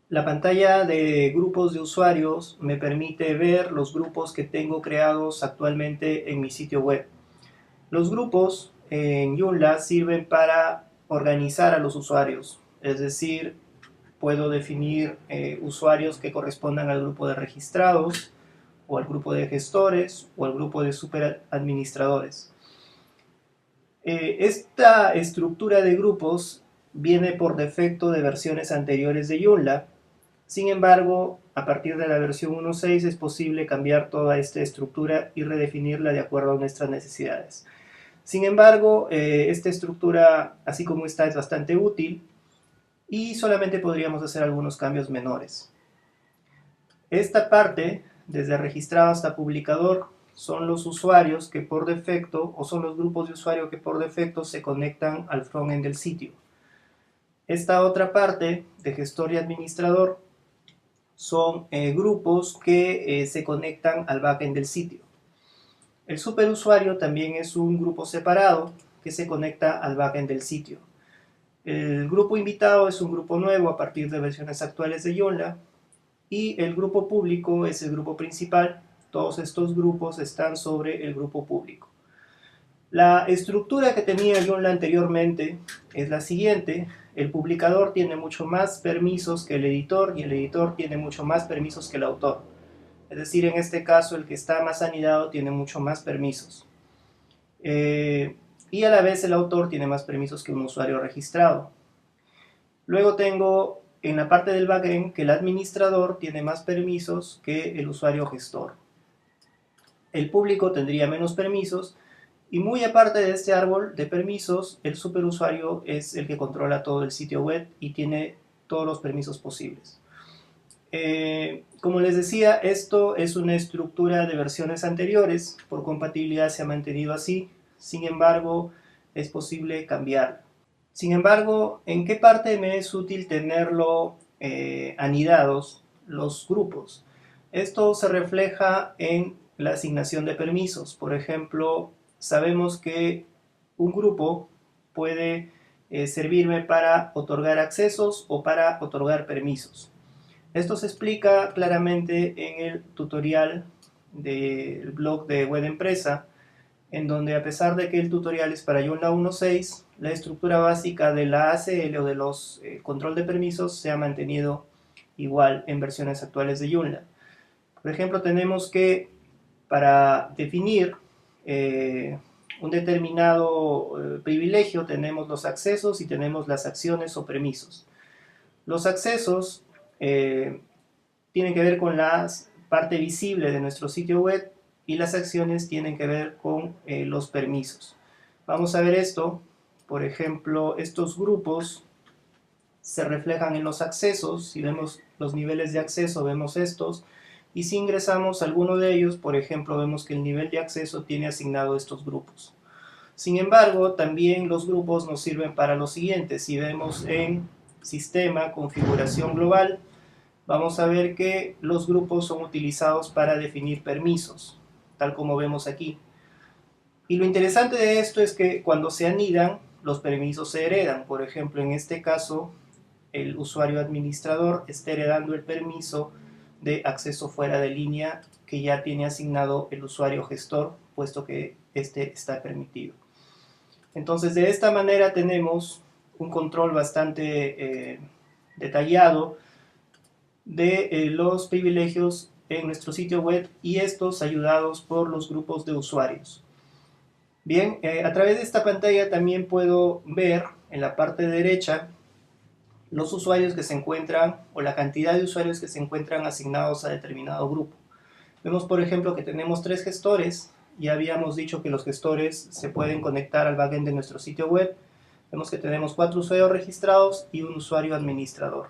La pantalla de grupos de usuarios me permite ver los grupos que tengo creados actualmente en mi sitio web. Los grupos en Joomla sirven para organizar a los usuarios, es decir, puedo definir usuarios que correspondan al grupo de registrados, o al grupo de gestores, o al grupo de superadministradores. Esta estructura de grupos viene por defecto de versiones anteriores de Joomla. Sin embargo, a partir de la versión 1.6 es posible cambiar toda esta estructura y redefinirla de acuerdo a nuestras necesidades. Sin embargo, esta estructura, así como está, es bastante útil y solamente podríamos hacer algunos cambios menores. Esta parte, desde registrado hasta publicador, son los usuarios que por defecto, o son los grupos de usuario que por defecto se conectan al frontend del sitio. Esta otra parte, de gestor y administrador, son grupos que se conectan al backend del sitio. El superusuario también es un grupo separado que se conecta al backend del sitio. El grupo invitado es un grupo nuevo a partir de versiones actuales de Joomla y el grupo público es el grupo principal. Todos estos grupos están sobre el grupo público. La estructura que tenía Joomla anteriormente es la siguiente. El publicador tiene mucho más permisos que el editor y el editor tiene mucho más permisos que el autor. Es decir, en este caso el que está más anidado tiene mucho más permisos. Y a la vez el autor tiene más permisos que un usuario registrado. Luego tengo en la parte del backend que el administrador tiene más permisos que el usuario gestor. El público tendría menos permisos y muy aparte de este árbol de permisos, el superusuario es el que controla todo el sitio web y tiene todos los permisos posibles. Como les decía, esto es una estructura de versiones anteriores, por compatibilidad se ha mantenido así, sin embargo es posible cambiar. Sin embargo, ¿en qué parte me es útil tenerlo anidados los grupos? Esto se refleja en la asignación de permisos. Por ejemplo, sabemos que un grupo puede servirme para otorgar accesos o para otorgar permisos. Esto se explica claramente en el tutorial del blog de Web Empresa, en donde a pesar de que el tutorial es para Joomla 1.6, la estructura básica de la ACL o de los control de permisos se ha mantenido igual en versiones actuales de Joomla. Por ejemplo, tenemos que para definir un determinado privilegio tenemos los accesos y tenemos las acciones o permisos. Los accesos tienen que ver con la parte visible de nuestro sitio web y las acciones tienen que ver con los permisos. Vamos a ver esto. Por ejemplo, estos grupos se reflejan en los accesos. Si vemos los niveles de acceso, vemos estos. Y si ingresamos a alguno de ellos, por ejemplo, vemos que el nivel de acceso tiene asignado estos grupos. Sin embargo, también los grupos nos sirven para lo siguiente. Si vemos en Sistema, Configuración Global, vamos a ver que los grupos son utilizados para definir permisos, tal como vemos aquí. Y lo interesante de esto es que cuando se anidan, los permisos se heredan. Por ejemplo, en este caso, el usuario administrador está heredando el permiso de acceso fuera de línea que ya tiene asignado el usuario gestor, puesto que este está permitido. Entonces, de esta manera tenemos un control bastante detallado de los privilegios en nuestro sitio web y estos ayudados por los grupos de usuarios. Bien, a través de esta pantalla también puedo ver en la parte derecha los usuarios que se encuentran o la cantidad de usuarios que se encuentran asignados a determinado grupo. Vemos por ejemplo que tenemos 3 gestores. Ya habíamos dicho que los gestores se pueden conectar al backend de nuestro sitio web. Vemos que tenemos 4 usuarios registrados y un usuario administrador.